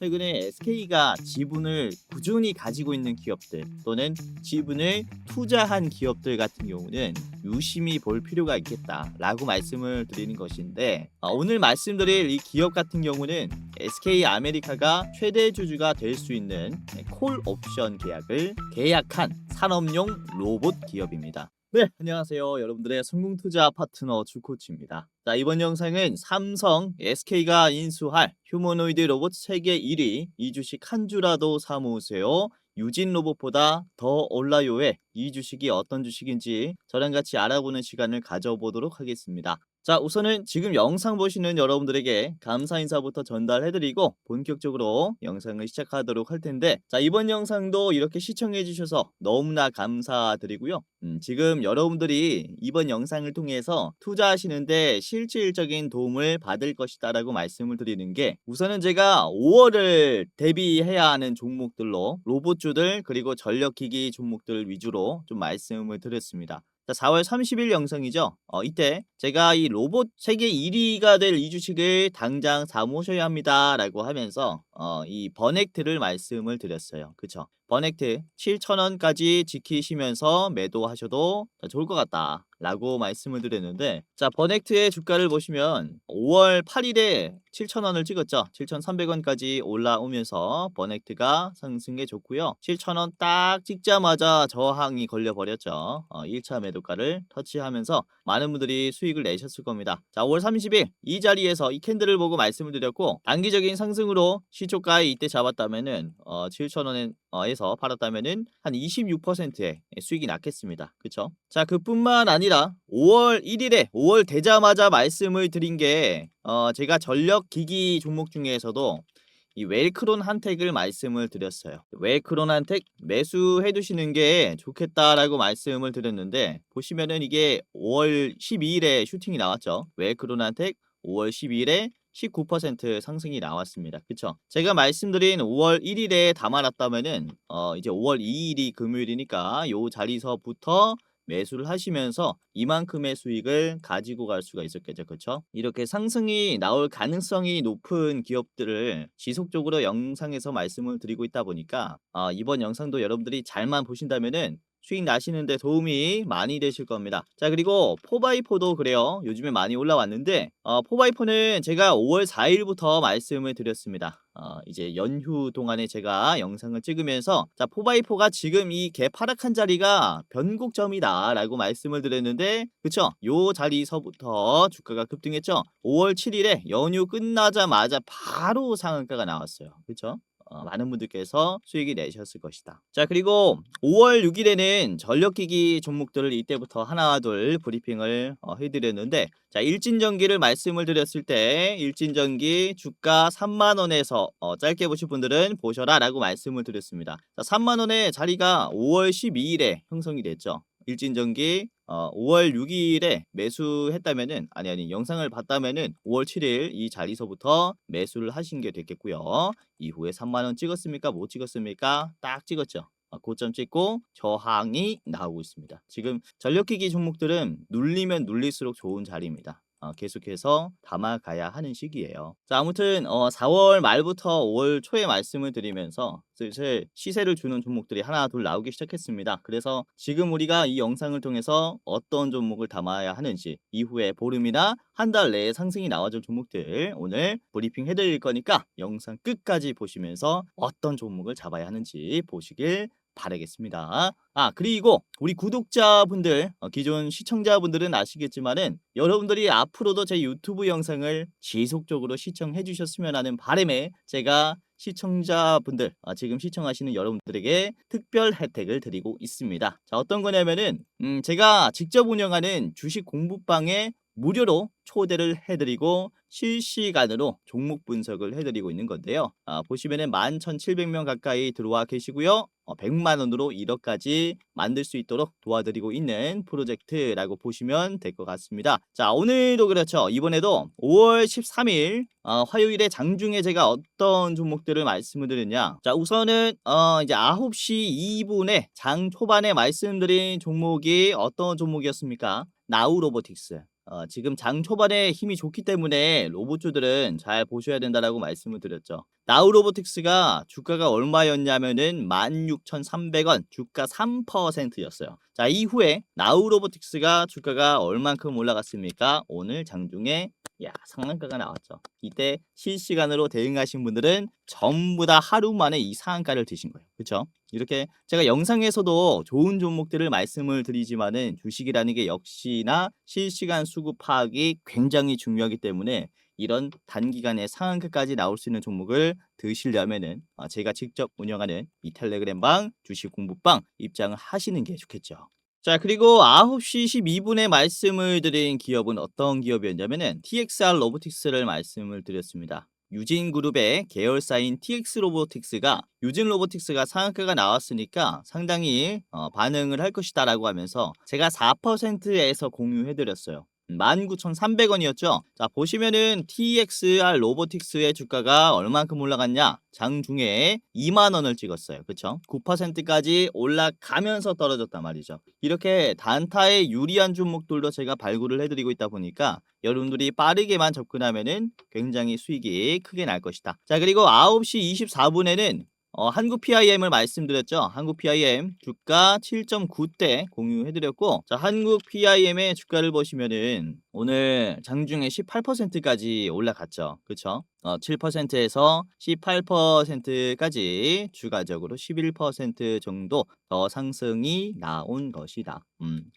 최근에 SK가 지분을 꾸준히 가지고 있는 기업들 또는 지분을 투자한 기업들 같은 경우는 유심히 볼 필요가 있겠다라고 말씀을 드리는 것인데, 오늘 말씀드릴 이 기업 같은 경우는 SK 아메리카가 최대 주주가 될 수 있는 콜 옵션 계약을 계약한 산업용 로봇 기업입니다. 네, 안녕하세요. 여러분들의 성공투자 파트너 주코치입니다. 자, 이번 영상은 삼성, SK가 인수할 휴머노이드 로봇 세계 1위 이 주식 한 주라도 사모으세요. 유진 로봇보다 더 올라요의 이 주식이 어떤 주식인지 저랑 같이 알아보는 시간을 가져보도록 하겠습니다. 자, 우선은 지금 영상 보시는 여러분들에게 감사 인사부터 전달해드리고 본격적으로 영상을 시작하도록 할 텐데, 자, 이번 영상도 이렇게 시청해 주셔서 너무나 감사드리고요. 지금 여러분들이 이번 영상을 통해서 투자하시는데 실질적인 도움을 받을 것이다 라고 말씀을 드리는 게, 우선은 제가 5월을 대비해야 하는 종목들로 로봇주들 그리고 전력기기 종목들 위주로 좀 말씀을 드렸습니다. 자, 4월 30일 영상이죠. 이때 제가 이 로봇 세계 1위가 될 이 주식을 당장 사모셔야 합니다 라고 하면서 이 버넥트를 말씀을 드렸어요. 그쵸? 버넥트 7,000원까지 지키시면서 매도하셔도 좋을 것 같다 라고 말씀을 드렸는데, 자, 버넥트의 주가를 보시면 5월 8일에 7,000원을 찍었죠. 7,300원까지 올라오면서 버넥트가 상승해 줬고요. 7,000원 딱 찍자마자 저항이 걸려버렸죠. 1차 매도가를 터치하면서 많은 분들이 수익을 내셨을 겁니다. 자, 5월 30일 이 자리에서 이 캔들을 보고 말씀을 드렸고, 단기적인 상승으로 시초가에 이때 잡았다면은 7,000원에서 팔았다면은 한 26%의 수익이 났겠습니다. 그쵸? 자, 그뿐만 아니라 5월 1일에 5월 되자마자 말씀을 드린 게, 제가 전력 기기 종목 중에서도 이 웰크론 한택을 말씀을 드렸어요. 웰크론 한택 매수해 두시는 게 좋겠다라고 말씀을 드렸는데, 보시면은 이게 5월 12일에 슈팅이 나왔죠. 웰크론 한택 5월 12일에 19% 상승이 나왔습니다. 그쵸? 제가 말씀드린 5월 1일에 담아놨다면은 이제 5월 2일이 금요일이니까 요 자리서부터 매수를 하시면서 이만큼의 수익을 가지고 갈 수가 있었겠죠. 그쵸? 이렇게 상승이 나올 가능성이 높은 기업들을 지속적으로 영상에서 말씀을 드리고 있다 보니까 이번 영상도 여러분들이 잘만 보신다면은 수익 나시는데 도움이 많이 되실 겁니다. 자, 그리고 4x4도 그래요. 요즘에 많이 올라왔는데 4x4는 제가 5월 4일부터 말씀을 드렸습니다. 이제 연휴 동안에 제가 영상을 찍으면서, 자, 4x4가 지금 이 개파락한 자리가 변곡점이다 라고 말씀을 드렸는데, 그쵸? 요 자리서부터 주가가 급등했죠. 5월 7일에 연휴 끝나자마자 바로 상한가가 나왔어요. 그쵸? 많은 분들께서 수익이 내셨을 것이다. 자, 그리고 5월 6일에는 전력기기 종목들을 이때부터 하나 둘 브리핑을 해드렸는데, 자, 일진전기를 말씀을 드렸을 때 일진전기 주가 3만원에서 짧게 보실 분들은 보셔라 라고 말씀을 드렸습니다. 자, 3만원의 자리가 5월 12일에 형성이 됐죠. 일진전기 5월 6일에 매수했다면은, 아니 영상을 봤다면은 5월 7일 이 자리서부터 매수를 하신 게 됐겠고요. 이후에 3만원 찍었습니까? 못 찍었습니까? 딱 찍었죠. 고점 찍고 저항이 나오고 있습니다. 지금 전력기기 종목들은 눌리면 눌릴수록 좋은 자리입니다. 계속해서 담아가야 하는 시기예요. 자, 아무튼 4월 말부터 5월 초에 말씀을 드리면서 슬슬 시세를 주는 종목들이 하나 둘 나오기 시작했습니다. 그래서 지금 우리가 이 영상을 통해서 어떤 종목을 담아야 하는지, 이후에 보름이나 한 달 내에 상승이 나와줄 종목들 오늘 브리핑 해드릴 거니까 영상 끝까지 보시면서 어떤 종목을 잡아야 하는지 보시길 바라겠습니다. 그리고 우리 구독자분들, 기존 시청자분들은 아시겠지만은 여러분들이 앞으로도 제 유튜브 영상을 지속적으로 시청해 주셨으면 하는 바람에 제가 시청자분들, 지금 시청하시는 여러분들에게 특별 혜택을 드리고 있습니다. 자, 어떤 거냐면은 제가 직접 운영하는 주식 공부방에 무료로 초대를 해드리고 실시간으로 종목 분석을 해드리고 있는 건데요. 보시면은 11,700명 가까이 들어와 계시고요. 100만 원으로 1억까지 만들 수 있도록 도와드리고 있는 프로젝트라고 보시면 될 것 같습니다. 자, 오늘도 그렇죠. 이번에도 5월 13일 화요일에 장중에 제가 어떤 종목들을 말씀을 드렸냐. 자, 우선은 이제 9시 2분에 장 초반에 말씀드린 종목이 어떤 종목이었습니까? 나우로보틱스. 지금 장 초반에 힘이 좋기 때문에 로봇주들은 잘 보셔야 된다라고 말씀을 드렸죠. 나우로보틱스가 주가가 얼마였냐면은 16,300원, 주가 3%였어요. 자, 이후에 나우로보틱스가 주가가 얼만큼 올라갔습니까? 오늘 장중에 상한가가 나왔죠. 이때 실시간으로 대응하신 분들은 전부 다 하루 만에 이 상한가를 드신 거예요. 그렇죠? 이렇게 제가 영상에서도 좋은 종목들을 말씀을 드리지만은 주식이라는 게 역시나 실시간 수급 파악이 굉장히 중요하기 때문에 이런 단기간에 상한가까지 나올 수 있는 종목을 드시려면은 제가 직접 운영하는 이 텔레그램방 주식 공부방 입장을 하시는 게 좋겠죠. 자, 그리고 9시 12분에 말씀을 드린 기업은 어떤 기업이었냐면은 TXR 로보틱스를 말씀을 드렸습니다. 유진그룹의 계열사인 TX 로보틱스가 유진 로보틱스가 상한가가 나왔으니까 상당히 반응을 할 것이다라고 하면서 제가 4%에서 공유해드렸어요. 19,300원이었죠. 자, 보시면은 TXR 로보틱스의 주가가 얼만큼 올라갔냐? 장중에 2만 원을 찍었어요. 그렇죠? 9%까지 올라가면서 떨어졌단 말이죠. 이렇게 단타에 유리한 종목들도 제가 발굴을 해드리고 있다 보니까 여러분들이 빠르게만 접근하면은 굉장히 수익이 크게 날 것이다. 자, 그리고 9시 24분에는 한국 PIM을 말씀드렸죠. 한국 PIM 주가 7.9대 공유해드렸고, 자, 한국 PIM의 주가를 보시면은 오늘 장중에 18%까지 올라갔죠. 그쵸? 7%에서 18%까지 추가적으로 11% 정도 더 상승이 나온 것이다.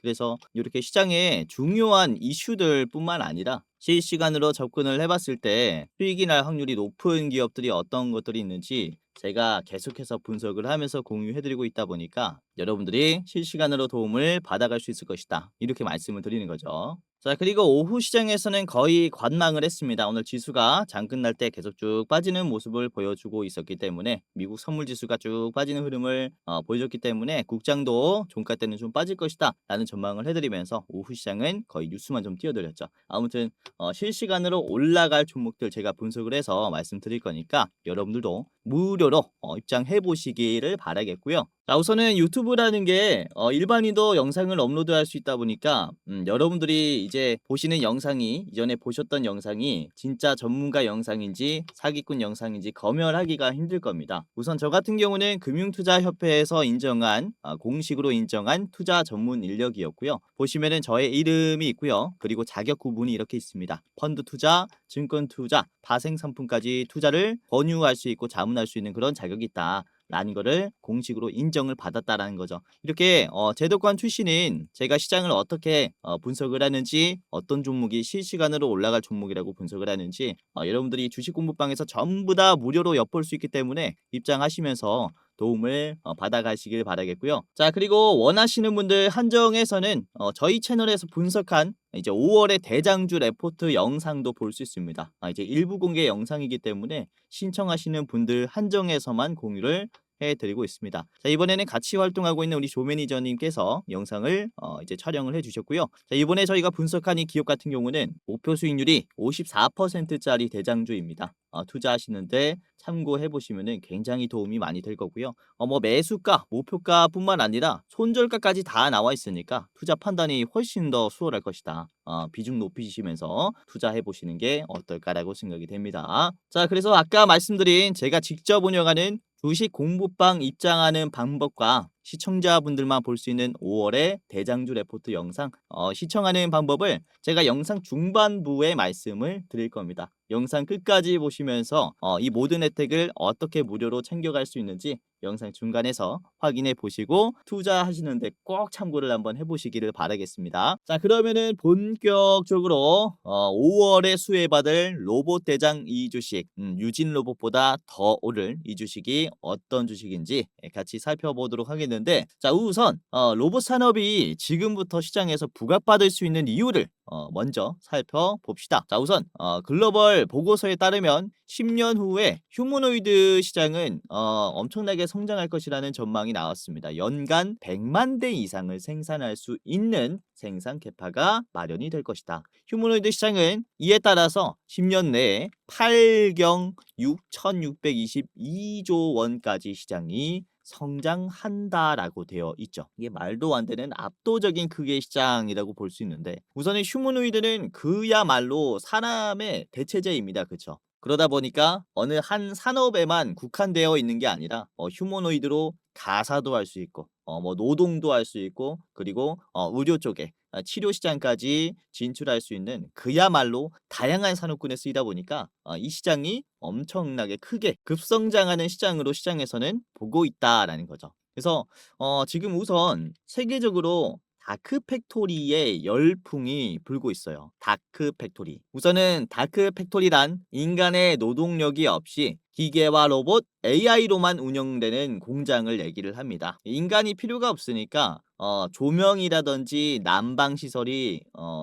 그래서 이렇게 시장에 중요한 이슈들 뿐만 아니라 실시간으로 접근을 해봤을 때 수익이 날 확률이 높은 기업들이 어떤 것들이 있는지 제가 계속해서 분석을 하면서 공유해드리고 있다 보니까 여러분들이 실시간으로 도움을 받아갈 수 있을 것이다. 이렇게 말씀을 드리는 거죠. 자, 그리고 오후 시장에서는 거의 관망을 했습니다. 오늘 지수가 장 끝날 때 계속 쭉 빠지는 모습을 보여주고 있었기 때문에 미국 선물 지수가 쭉 빠지는 흐름을 보여줬기 때문에 국장도 종가 때는 좀 빠질 것이다 라는 전망을 해드리면서 오후 시장은 거의 뉴스만 좀 띄워드렸죠. 아무튼 실시간으로 올라갈 종목들 제가 분석을 해서 말씀드릴 거니까 여러분들도 무료로 입장해 보시기를 바라겠고요. 자, 우선은 유튜브라는 게 일반인도 영상을 업로드할 수 있다 보니까 여러분들이 이제 보시는 영상이 이전에 보셨던 영상이 진짜 전문가 영상인지 사기꾼 영상인지 검열하기가 힘들 겁니다. 우선 저 같은 경우는 금융투자협회에서 인정한 공식으로 인정한 투자 전문 인력이었고요. 보시면은 저의 이름이 있고요. 그리고 자격 구분이 이렇게 있습니다. 펀드 투자, 증권 투자, 파생 상품까지 투자를 권유할 수 있고 자문할 수 있는 그런 자격이 있다. 라는 거를 공식으로 인정을 받았다라는 거죠. 이렇게 제도권 출신인 제가 시장을 어떻게 분석을 하는지 어떤 종목이 실시간으로 올라갈 종목이라고 분석을 하는지 여러분들이 주식 공부방에서 전부 다 무료로 엿볼 수 있기 때문에 입장하시면서 도움을 받아가시길 바라겠고요. 자, 그리고 원하시는 분들 한정해서는 저희 채널에서 분석한 이제 5월의 대장주 레포트 영상도 볼 수 있습니다. 이제 일부 공개 영상이기 때문에 신청하시는 분들 한정해서만 공유를 해드리고 있습니다. 자, 이번에는 같이 활동하고 있는 우리 조 매니저님께서 영상을 이제 촬영을 해주셨고요. 자, 이번에 저희가 분석한 이 기업 같은 경우는 목표 수익률이 54%짜리 대장주입니다. 투자하시는데 참고해 보시면은 굉장히 도움이 많이 될 거고요. 뭐 매수가, 목표가뿐만 아니라 손절가까지 다 나와 있으니까 투자 판단이 훨씬 더 수월할 것이다. 비중 높이시면서 투자해 보시는 게 어떨까라고 생각이 됩니다. 자, 그래서 아까 말씀드린 제가 직접 운영하는 주식 공부방 입장하는 방법과 시청자분들만 볼 수 있는 5월의 대장주 레포트 영상 시청하는 방법을 제가 영상 중반부에 말씀을 드릴 겁니다. 영상 끝까지 보시면서 이 모든 혜택을 어떻게 무료로 챙겨갈 수 있는지 영상 중간에서 확인해 보시고 투자하시는데 꼭 참고를 한번 해보시기를 바라겠습니다. 자, 그러면은 본격적으로 5월에 수혜받을 로봇 대장 이 주식 유진 로봇보다 더 오를 이 주식이 어떤 주식인지 같이 살펴보도록 하겠는데, 자, 우선 로봇 산업이 지금부터 시장에서 부각받을 수 있는 이유를 먼저 살펴봅시다. 자, 우선 글로벌 보고서에 따르면 10년 후에 휴머노이드 시장은 엄청나게 성장할 것이라는 전망이 나왔습니다. 연간 100만 대 이상을 생산할 수 있는 생산 캐파가 마련이 될 것이다. 휴머노이드 시장은 이에 따라서 10년 내에 8경 6,622조 원까지 시장이 성장한다라고 되어 있죠. 이게 말도 안 되는 압도적인 크기의 시장이라고 볼 수 있는데, 우선은 휴머노이드는 그야말로 사람의 대체제입니다. 그렇죠? 그러다 보니까 어느 한 산업에만 국한되어 있는 게 아니라 휴머노이드로 가사도 할 수 있고 뭐 노동도 할 수 있고 그리고 의료 쪽에 치료 시장까지 진출할 수 있는 그야말로 다양한 산업군에 쓰이다 보니까 이 시장이 엄청나게 크게 급성장하는 시장으로 시장에서는 보고 있다라는 거죠. 그래서 지금 우선 세계적으로 다크 팩토리의 열풍이 불고 있어요. 다크 팩토리. 우선은 다크 팩토리란 인간의 노동력이 없이 기계와 로봇, AI로만 운영되는 공장을 얘기를 합니다. 인간이 필요가 없으니까 조명이라든지 난방 시설이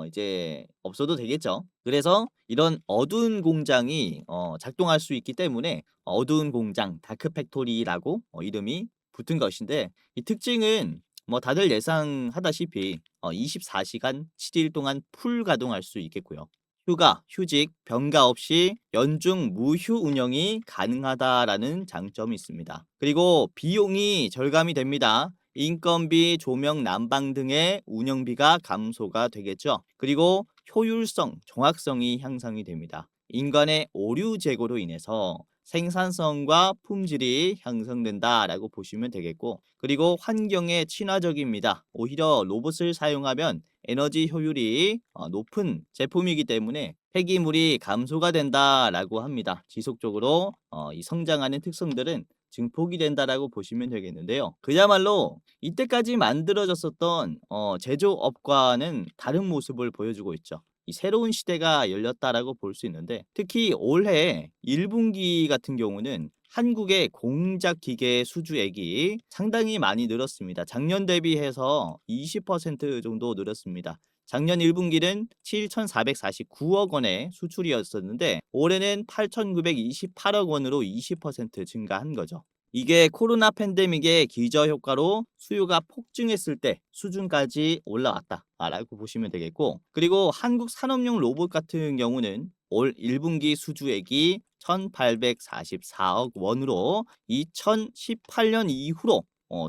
이제 없어도 되겠죠. 그래서 이런 어두운 공장이 작동할 수 있기 때문에 어두운 공장, 다크 팩토리라고 이름이 붙은 것인데, 이 특징은 뭐 다들 예상하다시피 24시간 7일 동안 풀 가동할 수 있겠고요. 휴가, 휴직, 병가 없이 연중 무휴 운영이 가능하다라는 장점이 있습니다. 그리고 비용이 절감이 됩니다. 인건비, 조명, 난방 등의 운영비가 감소가 되겠죠. 그리고 효율성, 정확성이 향상이 됩니다. 인간의 오류 제거로 인해서 생산성과 품질이 향상된다라고 보시면 되겠고, 그리고 환경에 친화적입니다. 오히려 로봇을 사용하면 에너지 효율이 높은 제품이기 때문에 폐기물이 감소가 된다라고 합니다. 지속적으로 이 성장하는 특성들은 증폭이 된다라고 보시면 되겠는데요. 그야말로 이때까지 만들어졌었던 제조업과는 다른 모습을 보여주고 있죠. 이 새로운 시대가 열렸다라고 볼 수 있는데, 특히 올해 1분기 같은 경우는 한국의 공작 기계 수주액이 상당히 많이 늘었습니다. 작년 대비해서 20% 정도 늘었습니다. 작년 1분기는 7,449억 원의 수출이었었는데 올해는 8,928억 원으로 20% 증가한 거죠. 이게 코로나 팬데믹의 기저효과로 수요가 폭증했을 때 수준까지 올라왔다라고 보시면 되겠고, 그리고 한국 산업용 로봇 같은 경우는 올 1분기 수주액이 1,844억 원으로 2018년 이후로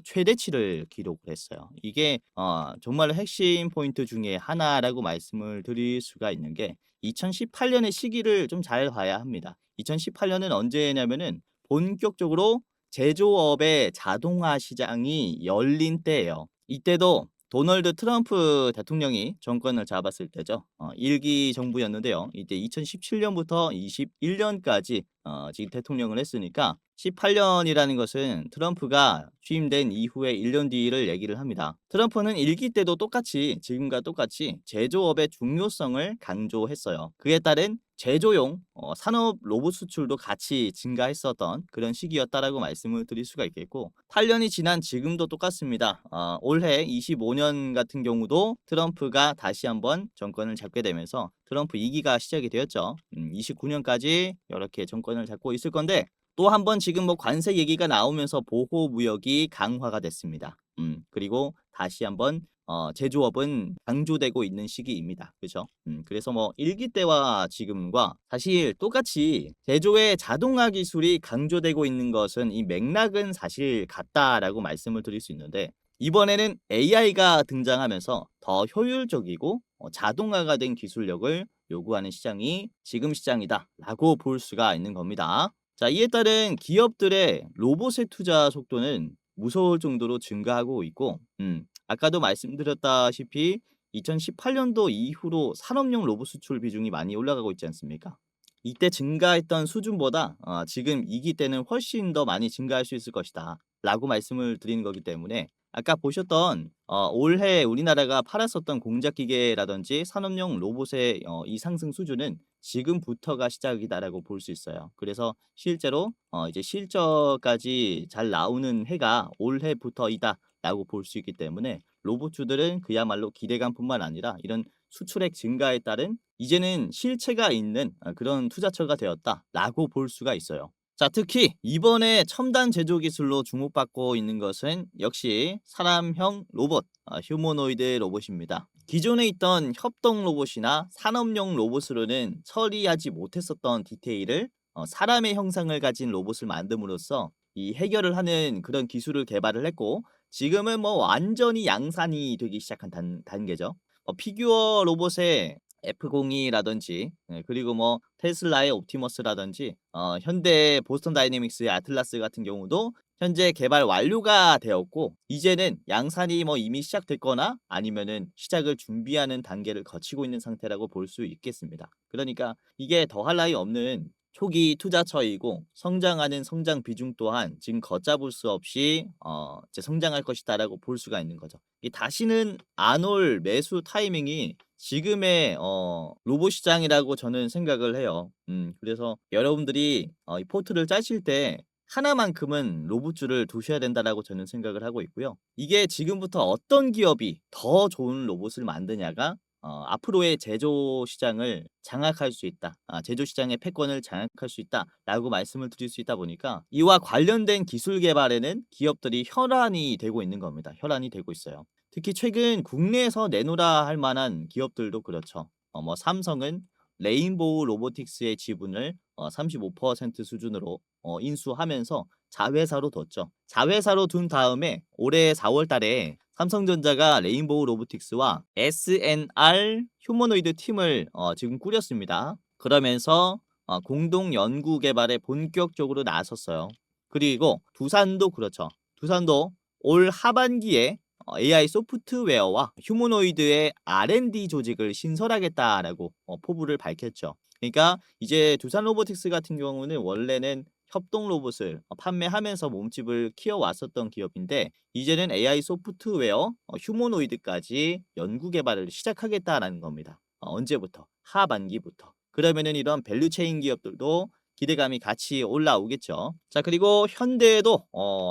최대치를 기록을 했어요. 이게 정말 핵심 포인트 중에 하나라고 말씀을 드릴 수가 있는 게, 2018년의 시기를 좀 잘 봐야 합니다. 2018년은 언제냐면은 본격적으로 제조업의 자동화 시장이 열린 때예요. 이때도 도널드 트럼프 대통령이 정권을 잡았을 때죠. 1기 정부였는데요. 이때 2017년부터 21년까지 지금 대통령을 했으니까 18년이라는 것은 트럼프가 취임된 이후에 1년 뒤를 얘기를 합니다. 트럼프는 1기 때도 똑같이 지금과 똑같이 제조업의 중요성을 강조했어요. 그에 따른 제조용 산업 로봇 수출도 같이 증가했었던 그런 시기였다라고 말씀을 드릴 수가 있겠고, 8년이 지난 지금도 똑같습니다. 올해 25년 같은 경우도 트럼프가 다시 한번 정권을 잡게 되면서 트럼프 2기가 시작이 되었죠. 29년까지 이렇게 정권을 잡고 있을 건데, 또 한 번 지금 뭐 관세 얘기가 나오면서 보호 무역이 강화가 됐습니다. 그리고 다시 한번 제조업은 강조되고 있는 시기입니다. 그죠? 그래서 뭐 1기 때와 지금과 사실 똑같이 제조의 자동화 기술이 강조되고 있는 것은 이 맥락은 사실 같다라고 말씀을 드릴 수 있는데, 이번에는 AI가 등장하면서 더 효율적이고 자동화가 된 기술력을 요구하는 시장이 지금 시장이다라고 볼 수가 있는 겁니다. 자, 이에 따른 기업들의 로봇의 투자 속도는 무서울 정도로 증가하고 있고, 아까도 말씀드렸다시피 2018년도 이후로 산업용 로봇 수출 비중이 많이 올라가고 있지 않습니까? 이때 증가했던 수준보다 지금 2기 때는 훨씬 더 많이 증가할 수 있을 것이다 라고 말씀을 드리는 거기 때문에, 아까 보셨던 올해 우리나라가 팔았었던 공작기계라든지 산업용 로봇의 이 상승 수준은 지금부터가 시작이다라고 볼 수 있어요. 그래서 실제로 이제 실적까지 잘 나오는 해가 올해부터이다라고 볼 수 있기 때문에, 로봇주들은 그야말로 기대감뿐만 아니라 이런 수출액 증가에 따른 이제는 실체가 있는 그런 투자처가 되었다라고 볼 수가 있어요. 자, 특히 이번에 첨단 제조 기술로 주목받고 있는 것은 역시 사람형 로봇, 휴머노이드 로봇입니다. 기존에 있던 협동 로봇이나 산업용 로봇으로는 처리하지 못했었던 디테일을 사람의 형상을 가진 로봇을 만듦으로써 이 해결을 하는 그런 기술을 개발을 했고, 지금은 뭐 완전히 양산이 되기 시작한 단계죠. 피규어 로봇의 F02라든지 그리고 뭐 테슬라의 옵티머스라든지 현대 보스턴 다이내믹스의 아틀라스 같은 경우도 현재 개발 완료가 되었고 이제는 양산이 뭐 이미 시작됐거나 아니면은 시작을 준비하는 단계를 거치고 있는 상태라고 볼 수 있겠습니다. 그러니까 이게 더할 나위 없는 초기 투자처이고 성장하는 성장 비중 또한 지금 걷잡을 수 없이 이제 성장할 것이다라고 볼 수가 있는 거죠. 이 다시는 안 올 매수 타이밍이 지금의 로봇 시장이라고 저는 생각을 해요. 그래서 여러분들이 이 포트를 짜실 때 하나만큼은 로봇주를 두셔야 된다라고 저는 생각을 하고 있고요. 이게 지금부터 어떤 기업이 더 좋은 로봇을 만드냐가 앞으로의 제조 시장을 장악할 수 있다. 제조 시장의 패권을 장악할 수 있다라고 말씀을 드릴 수 있다 보니까 이와 관련된 기술 개발에는 기업들이 혈안이 되고 있는 겁니다. 혈안이 되고 있어요. 특히 최근 국내에서 내놓으라 할 만한 기업들도 그렇죠. 뭐 삼성은 레인보우 로보틱스의 지분을 35% 수준으로 인수하면서 자회사로 뒀죠. 자회사로 둔 다음에 올해 4월 달에 삼성전자가 레인보우 로보틱스와 SNR 휴머노이드 팀을 지금 꾸렸습니다. 그러면서 공동 연구 개발에 본격적으로 나섰어요. 그리고 두산도 그렇죠. 두산도 올 하반기에 AI 소프트웨어와 휴머노이드의 R&D 조직을 신설하겠다라고 포부를 밝혔죠. 그러니까 이제 두산 로보틱스 같은 경우는 원래는 협동 로봇을 판매하면서 몸집을 키워왔었던 기업인데 이제는 AI 소프트웨어, 휴머노이드까지 연구 개발을 시작하겠다라는 겁니다. 언제부터? 하반기부터. 그러면은 이런 밸류체인 기업들도 기대감이 같이 올라오겠죠. 자, 그리고 현대도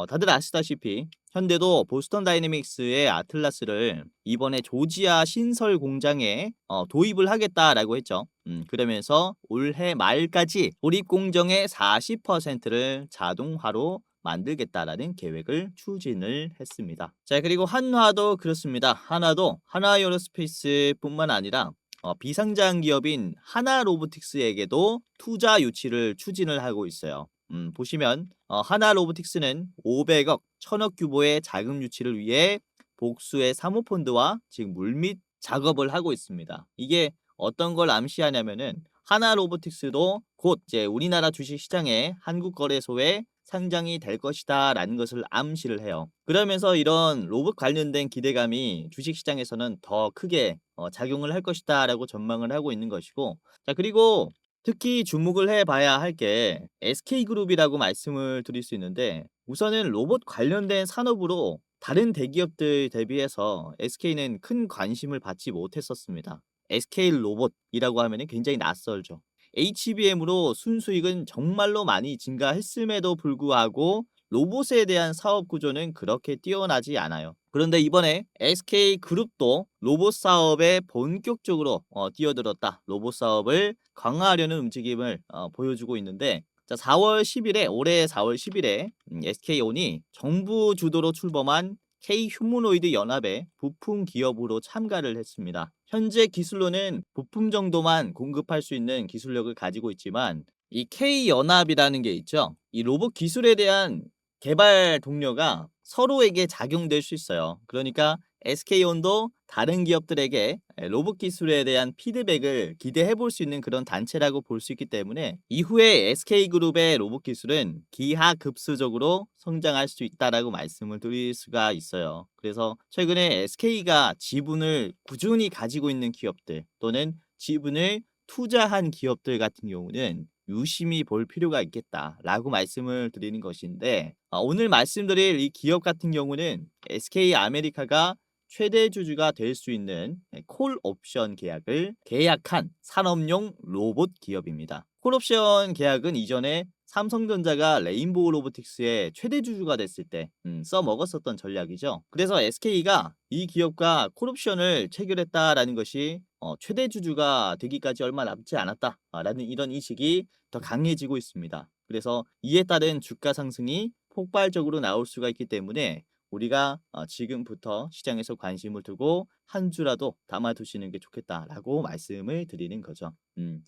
다들 아시다시피 현대도 보스턴 다이내믹스의 아틀라스를 이번에 조지아 신설 공장에 도입을 하겠다라고 했죠. 그러면서 올해 말까지 조립 공정의 40%를 자동화로 만들겠다라는 계획을 추진을 했습니다. 자, 그리고 한화도 그렇습니다. 한화도 한화에어로스페이스뿐만 아니라 비상장 기업인 하나로보틱스에게도 투자 유치를 추진을 하고 있어요. 보시면 하나로보틱스는 500억, 1000억 규모의 자금 유치를 위해 복수의 사모펀드와 지금 물밑 작업을 하고 있습니다. 이게 어떤 걸 암시하냐면은 하나로보틱스도 곧 이제 우리나라 주식시장의 한국거래소에 상장이 될 것이다라는 것을 암시를 해요. 그러면서 이런 로봇 관련된 기대감이 주식시장에서는 더 크게 작용을 할 것이다라고 전망을 하고 있는 것이고, 자, 그리고 특히 주목을 해봐야 할 게 SK그룹이라고 말씀을 드릴 수 있는데 우선은 로봇 관련된 산업으로 다른 대기업들 대비해서 SK는 큰 관심을 받지 못했었습니다. SK 로봇이라고 하면 굉장히 낯설죠. HBM으로 순수익은 정말로 많이 증가했음에도 불구하고 로봇에 대한 사업 구조는 그렇게 뛰어나지 않아요. 그런데 이번에 SK그룹도 로봇 사업에 본격적으로 뛰어들었다. 로봇 사업을 강화하려는 움직임을 보여주고 있는데 자, 4월 10일에 올해 4월 10일에 SK온이 정부 주도로 출범한 K휴머노이드 연합의 부품 기업으로 참가를 했습니다. 현재 기술로는 부품 정도만 공급할 수 있는 기술력을 가지고 있지만 이 K연합이라는 게 있죠. 이 로봇 기술에 대한 개발 동료가 서로에게 작용될 수 있어요. 그러니까 SK온도 다른 기업들에게 로봇 기술에 대한 피드백을 기대해 볼 수 있는 그런 단체라고 볼 수 있기 때문에 이후에 SK그룹의 로봇 기술은 기하급수적으로 성장할 수 있다라고 말씀을 드릴 수가 있어요. 그래서 최근에 SK가 지분을 꾸준히 가지고 있는 기업들 또는 지분을 투자한 기업들 같은 경우는 유심히 볼 필요가 있겠다라고 말씀을 드리는 것인데 오늘 말씀드릴 이 기업 같은 경우는 SK 아메리카가 최대 주주가 될 수 있는 콜 옵션 계약을 계약한 산업용 로봇 기업입니다. 콜 옵션 계약은 이전에 삼성전자가 레인보우 로보틱스의 최대 주주가 됐을 때 써먹었었던 전략이죠. 그래서 SK가 이 기업과 콜 옵션을 체결했다라는 것이 최대 주주가 되기까지 얼마 남지 않았다라는 이런 인식이 더 강해지고 있습니다. 그래서 이에 따른 주가 상승이 폭발적으로 나올 수가 있기 때문에 우리가 지금부터 시장에서 관심을 두고 한 주라도 담아두시는 게 좋겠다라고 말씀을 드리는 거죠.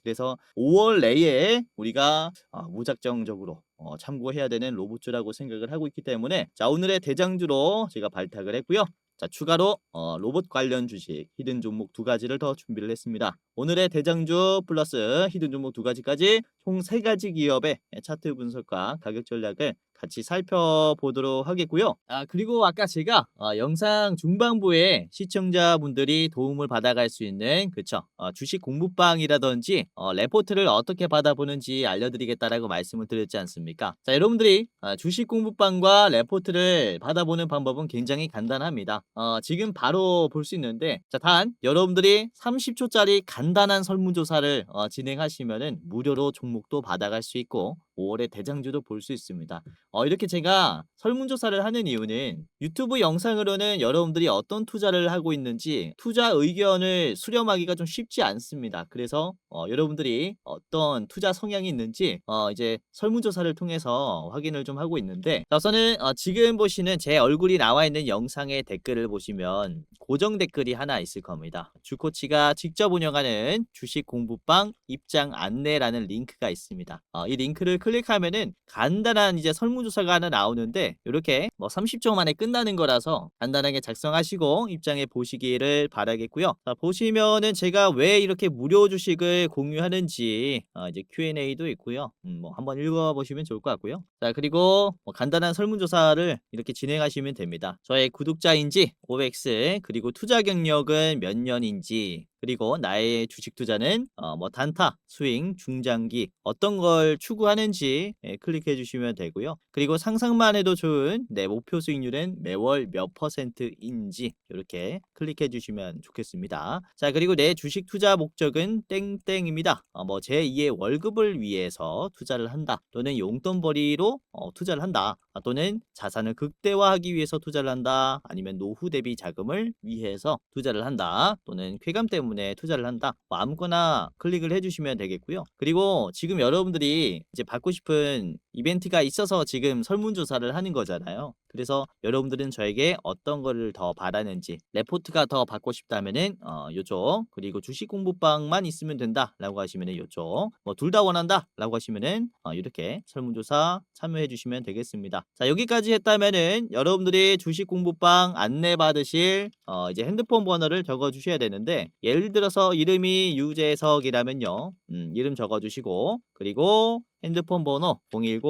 그래서 5월 내에 우리가 무작정적으로 참고해야 되는 로봇주라고 생각을 하고 있기 때문에 자, 오늘의 대장주로 제가 발탁을 했고요. 자, 추가로 로봇 관련 주식, 히든 종목 두 가지를 더 준비를 했습니다. 오늘의 대장주 플러스 히든 종목 두 가지까지 총 세 가지 기업의 차트 분석과 가격 전략을 같이 살펴보도록 하겠고요. 그리고 아까 제가 영상 중반부에 시청자분들이 도움을 받아갈 수 있는 그쵸 주식 공부방이라든지 레포트를 어떻게 받아보는지 알려드리겠다라고 말씀을 드렸지 않습니까? 자, 여러분들이 주식 공부방과 레포트를 받아보는 방법은 굉장히 간단합니다. 지금 바로 볼 수 있는데, 자, 단 여러분들이 30초짜리 간단한 설문조사를 진행하시면은 무료로 종목도 받아갈 수 있고 5월의 대장주도 볼 수 있습니다. 이렇게 제가 설문조사를 하는 이유는 유튜브 영상으로는 여러분들이 어떤 투자를 하고 있는지 투자 의견을 수렴하기가 좀 쉽지 않습니다. 그래서 여러분들이 어떤 투자 성향이 있는지 이제 설문조사를 통해서 확인을 좀 하고 있는데, 자, 우선은 지금 보시는 제 얼굴이 나와 있는 영상의 댓글을 보시면 고정 댓글이 하나 있을 겁니다. 주코치가 직접 운영하는 주식 공부방 입장 안내라는 링크가 있습니다. 이 링크를 클릭하면은 간단한 이제 설문조사가 하나 나오는데, 이렇게 뭐 30초 만에 끝나는 거라서 간단하게 작성하시고 입장해 보시기를 바라겠고요. 자, 보시면은 제가 왜 이렇게 무료 주식을 공유하는지 이제 Q&A도 있고요. 뭐 한번 읽어보시면 좋을 것 같고요. 자, 그리고 뭐 간단한 설문조사를 이렇게 진행하시면 됩니다. 저의 구독자인지 OX, 그리고 투자 경력은 몇 년인지, 그리고 나의 주식 투자는 뭐 단타, 스윙, 중장기 어떤 걸 추구하는지 클릭해 주시면 되고요. 그리고 상상만 해도 좋은 내 목표 수익률은 매월 몇 %인지 이렇게 클릭해 주시면 좋겠습니다. 자, 그리고 내 주식 투자 목적은 땡땡입니다. 뭐 제2의 월급을 위해서 투자를 한다, 또는 용돈벌이로 투자를 한다, 또는 자산을 극대화하기 위해서 투자를 한다, 아니면 노후 대비 자금을 위해서 투자를 한다, 또는 쾌감 때문에 투자를 한다, 뭐 아무거나 클릭을 해주시면 되겠고요. 그리고 지금 여러분들이 이제 받고 싶은 이벤트가 있어서 지금 설문조사를 하는 거잖아요. 그래서 여러분들은 저에게 어떤 거를 더 바라는지, 레포트가 더 받고 싶다면은 요쪽, 그리고 주식 공부방만 있으면 된다 라고 하시면은 요쪽, 뭐 둘 다 원한다 라고 하시면은 이렇게 설문조사 참여해 주시면 되겠습니다. 자, 여기까지 했다면은 여러분들이 주식 공부방 안내 받으실 이제 핸드폰 번호를 적어 주셔야 되는데, 예를 들어서 이름이 유재석이라면요, 이름 적어 주시고, 그리고 핸드폰 번호 010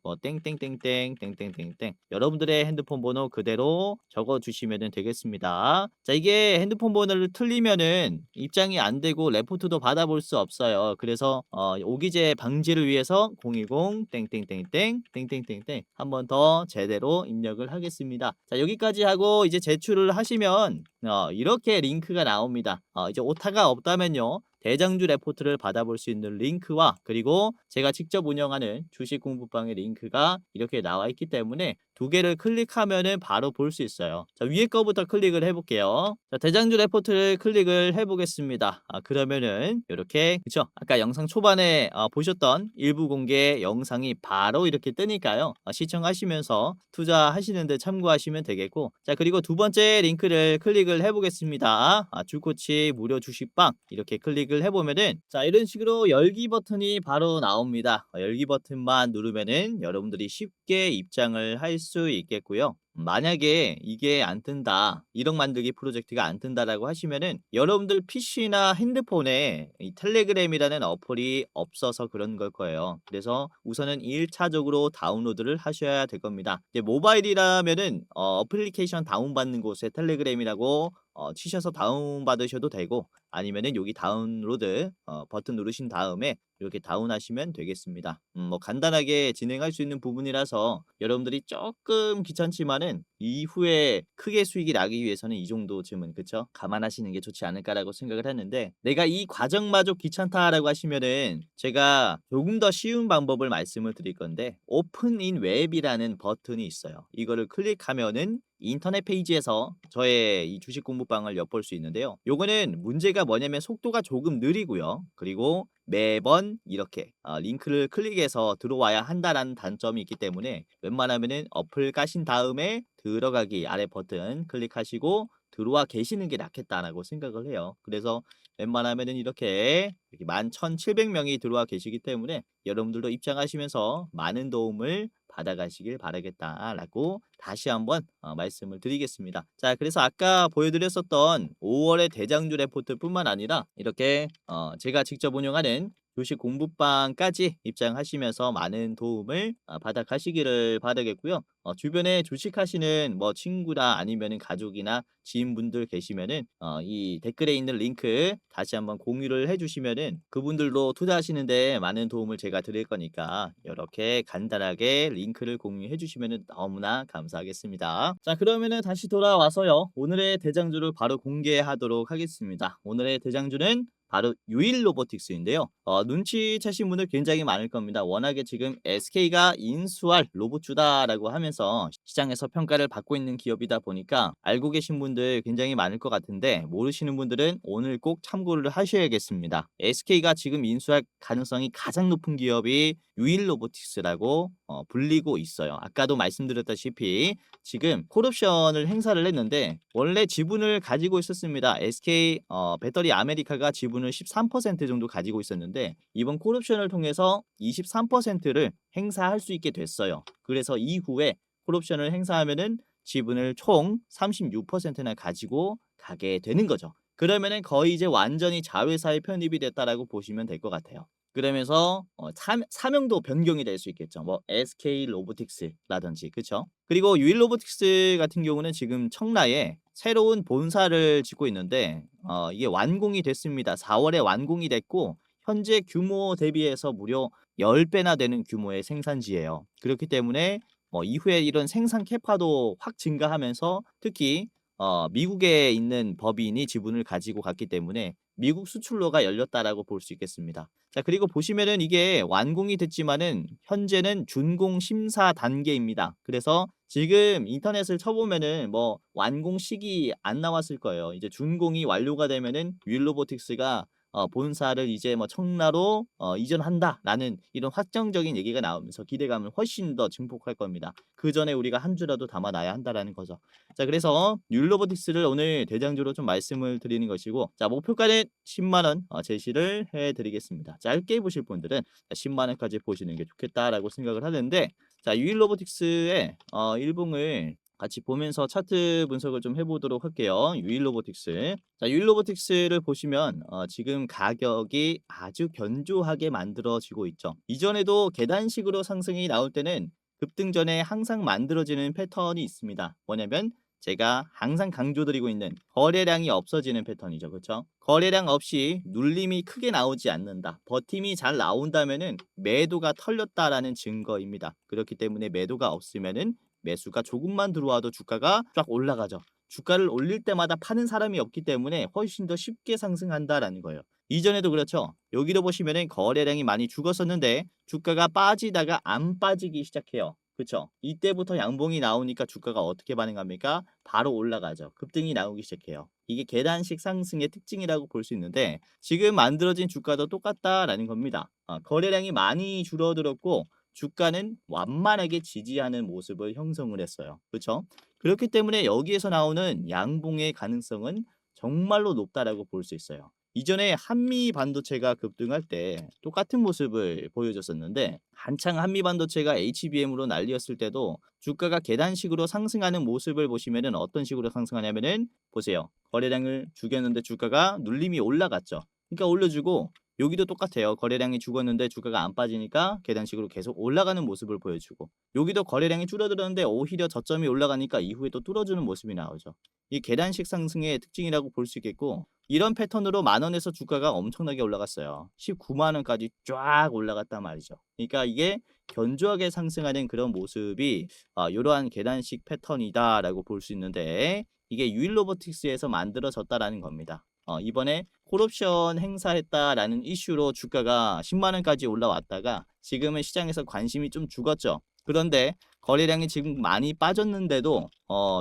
뭐 땡땡땡땡 땡땡땡땡 여러분들의 핸드폰 번호 그대로 적어 주시면 되겠습니다. 자, 이게 핸드폰 번호를 틀리면은 입장이 안 되고 레포트도 받아볼 수 없어요. 그래서 오기재 방지를 위해서 010 땡땡땡땡 땡땡땡땡 한 번 더 제대로 입력을 하겠습니다. 자, 여기까지 하고 이제 제출을 하시면 이렇게 링크가 나옵니다. 이제 오타가 없다면요, 대장주 레포트를 받아볼 수 있는 링크와, 그리고 제가 직접 운영하는 주식 공부방의 링크가 이렇게 나와 있기 때문에 두 개를 클릭하면은 바로 볼 수 있어요. 자, 위에 거부터 클릭을 해볼게요. 자, 대장주 레포트를 클릭을 해보겠습니다. 그러면은 이렇게, 그쵸? 아까 영상 초반에 보셨던 일부 공개 영상이 바로 이렇게 뜨니까요, 시청하시면서 투자하시는데 참고하시면 되겠고, 자, 그리고 두 번째 링크를 클릭을 해보겠습니다. 주코치 무료 주식방 이렇게 클릭을 해보면은, 자, 이런 식으로 열기 버튼이 바로 나옵니다. 열기 버튼만 누르면은 여러분들이 쉽게 입장을 할 수 있겠고요. 만약에 이게 안 뜬다, 1억 만들기 프로젝트가 안 뜬다라고 하시면은 여러분들 PC나 핸드폰에 이 텔레그램이라는 어플이 없어서 그런 걸 거예요. 그래서 우선은 1차적으로 다운로드를 하셔야 될 겁니다. 이제 모바일이라면은 어플리케이션 다운받는 곳에 텔레그램이라고 치셔서 다운받으셔도 되고, 아니면은 여기 다운로드 버튼 누르신 다음에 이렇게 다운하시면 되겠습니다. 뭐 간단하게 진행할 수 있는 부분이라서 여러분들이 조금 귀찮지만은 이후에 크게 수익이 나기 위해서는 이 정도쯤은, 그쵸? 감안하시는 게 좋지 않을까라고 생각을 했는데, 내가 이 과정마저 귀찮다라고 하시면은 제가 조금 더 쉬운 방법을 말씀을 드릴 건데, 오픈 인 웹이라는 버튼이 있어요. 이거를 클릭하면은 인터넷 페이지에서 저의 이 주식 공부방을 엿볼 수 있는데요. 요거는 문제가 뭐냐면 속도가 조금 느리고요. 그리고 매번 이렇게 링크를 클릭해서 들어와야 한다라는 단점이 있기 때문에 웬만하면은 어플 까신 다음에 들어가기 아래 버튼 클릭하시고 들어와 계시는 게 낫겠다라고 생각을 해요. 그래서 웬만하면은 이렇게 11,700명이 들어와 계시기 때문에 여러분들도 입장하시면서 많은 도움을 받아가시길 바라겠다라고 다시 한번 말씀을 드리겠습니다. 자, 그래서 아까 보여드렸었던 5월의 대장주 레포트뿐만 아니라 이렇게 제가 직접 운영하는 주식 공부방까지 입장하시면서 많은 도움을 받아가시기를 바라겠고요. 주변에 주식하시는 뭐 친구나 아니면은 가족이나 지인분들 계시면은 이 댓글에 있는 링크 다시 한번 공유를 해주시면은 그분들도 투자하시는데 많은 도움을 제가 드릴 거니까 이렇게 간단하게 링크를 공유해 주시면은 너무나 감사하겠습니다. 자, 그러면은 다시 돌아와서요. 오늘의 대장주를 바로 공개하도록 하겠습니다. 오늘의 대장주는 바로 유일 로보틱스인데요. 눈치채신 분들 굉장히 많을 겁니다. 워낙에 지금 SK가 인수할 로봇주다라고 하면서 시장에서 평가를 받고 있는 기업이다 보니까 알고 계신 분들 굉장히 많을 것 같은데 모르시는 분들은 오늘 꼭 참고를 하셔야겠습니다. SK가 지금 인수할 가능성이 가장 높은 기업이 유일 로보틱스라고 불리고 있어요. 아까도 말씀드렸다시피 지금 콜옵션을 행사를 했는데 원래 지분을 가지고 있었습니다. SK 배터리 아메리카가 지분을 13% 정도 가지고 있었는데 이번 콜옵션을 통해서 23%를 행사할 수 있게 됐어요. 그래서 이후에 콜옵션을 행사하면은 지분을 총 36%나 가지고 가게 되는 거죠. 그러면은 거의 이제 완전히 자회사에 편입이 됐다라고 보시면 될 것 같아요. 그러면서 사명도 변경이 될 수 있겠죠. 뭐 SK 로보틱스라든지 그렇죠. 그리고 유일 로보틱스 같은 경우는 지금 청라에 새로운 본사를 짓고 있는데 이게 완공이 됐습니다. 4월에 완공이 됐고 현재 규모 대비해서 무려 10배나 되는 규모의 생산지예요. 그렇기 때문에 이후에 이런 생산 캐파도 확 증가하면서 특히 미국에 있는 법인이 지분을 가지고 갔기 때문에 미국 수출로가 열렸다라고 볼 수 있겠습니다. 자, 그리고 보시면은 이게 완공이 됐지만은 현재는 준공 심사 단계입니다. 그래서 지금 인터넷을 쳐보면은 뭐 완공 시기 안 나왔을 거예요. 이제 준공이 완료가 되면은 윌로보틱스가 본사를 이제 뭐 청라로 이전한다라는 이런 확정적인 얘기가 나오면서 기대감을 훨씬 더 증폭할 겁니다. 그 전에 우리가 한 주라도 담아놔야 한다라는 거죠. 자, 그래서 율로보틱스를 오늘 대장주로 좀 말씀을 드리는 것이고, 자, 목표가는 10만 원 제시를 해드리겠습니다. 짧게 보실 분들은 10만 원까지 보시는 게 좋겠다라고 생각을 하는데, 자, 유일로보틱스의 일봉을 같이 보면서 차트 분석을 좀 해보도록 할게요. 유일로보틱스. 자, 유일로보틱스를 보시면 지금 가격이 아주 견조하게 만들어지고 있죠. 이전에도 계단식으로 상승이 나올 때는 급등 전에 항상 만들어지는 패턴이 있습니다. 뭐냐면 제가 항상 강조드리고 있는 거래량이 없어지는 패턴이죠. 그렇죠? 거래량 없이 눌림이 크게 나오지 않는다. 버팀이 잘 나온다면은 매도가 털렸다라는 증거입니다. 그렇기 때문에 매도가 없으면은 매수가 조금만 들어와도 주가가 쫙 올라가죠. 주가를 올릴 때마다 파는 사람이 없기 때문에 훨씬 더 쉽게 상승한다라는 거예요. 이전에도 그렇죠. 여기로 보시면은 거래량이 많이 죽었었는데 주가가 빠지다가 안 빠지기 시작해요. 그렇죠? 이때부터 양봉이 나오니까 주가가 어떻게 반응합니까? 바로 올라가죠. 급등이 나오기 시작해요. 이게 계단식 상승의 특징이라고 볼 수 있는데 지금 만들어진 주가도 똑같다라는 겁니다. 거래량이 많이 줄어들었고 주가는 완만하게 지지하는 모습을 형성을 했어요. 그렇죠? 그렇기 때문에 여기에서 나오는 양봉의 가능성은 정말로 높다라고 볼 수 있어요. 이전에 한미 반도체가 급등할 때 똑같은 모습을 보여줬었는데 한창 한미 반도체가 HBM으로 난리였을 때도 주가가 계단식으로 상승하는 모습을 보시면은 어떤 식으로 상승하냐면은 보세요. 거래량을 죽였는데 주가가 눌림이 올라갔죠. 그러니까 올려주고 여기도 똑같아요. 거래량이 죽었는데 주가가 안 빠지니까 계단식으로 계속 올라가는 모습을 보여주고 여기도 거래량이 줄어들었는데 오히려 저점이 올라가니까 이후에 또 뚫어주는 모습이 나오죠. 이 계단식 상승의 특징이라고 볼 수 있겠고 이런 패턴으로 만 원에서 주가가 엄청나게 올라갔어요. 19만 원까지 쫙 올라갔단 말이죠. 그러니까 이게 견조하게 상승하는 그런 모습이 이러한 계단식 패턴이다라고 볼 수 있는데 이게 유일로보틱스에서 만들어졌다라는 겁니다. 이번에 콜옵션 행사했다라는 이슈로 주가가 10만 원까지 올라왔다가 지금은 시장에서 관심이 좀 죽었죠. 그런데 거래량이 지금 많이 빠졌는데도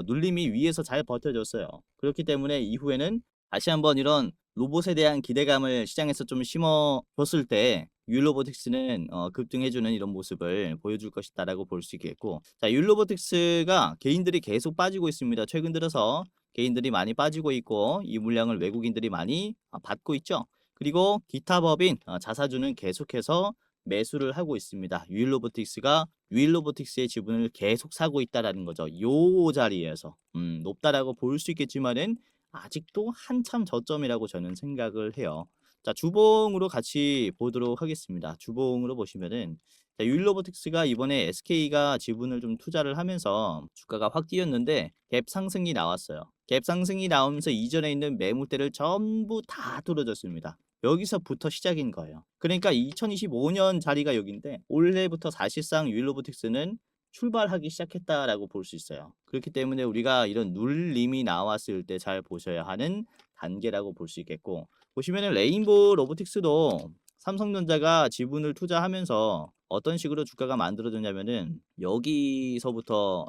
눌림이 위에서 잘 버텨줬어요. 그렇기 때문에 이후에는 다시 한번 이런 로봇에 대한 기대감을 시장에서 좀 심어줬을 때 율로보틱스는 급등해주는 이런 모습을 보여줄 것이다라고 볼 수 있겠고, 자, 율로보틱스가 개인들이 계속 빠지고 있습니다. 최근 들어서 개인들이 많이 빠지고 있고 이 물량을 외국인들이 많이 받고 있죠. 그리고 기타 법인 자사주는 계속해서 매수를 하고 있습니다. 유일로보틱스의 지분을 계속 사고 있다라는 거죠. 요 자리에서 높다라고 볼 수 있겠지만은 아직도 한참 저점이라고 저는 생각을 해요. 자, 주봉으로 같이 보도록 하겠습니다. 주봉으로 보시면은 자, 유일로보틱스가 이번에 SK가 지분을 좀 투자를 하면서 주가가 확 뛰었는데 갭 상승이 나왔어요. 갭 상승이 나오면서 이전에 있는 매물대를 전부 다 뚫어졌습니다. 여기서부터 시작인 거예요. 그러니까 2025년 자리가 여기인데 올해부터 사실상 유일로보틱스는 출발하기 시작했다라고 볼 수 있어요. 그렇기 때문에 우리가 이런 눌림이 나왔을 때 잘 보셔야 하는 단계라고 볼 수 있겠고, 보시면은 레인보우 로보틱스도 삼성전자가 지분을 투자하면서 어떤 식으로 주가가 만들어졌냐면은 여기서부터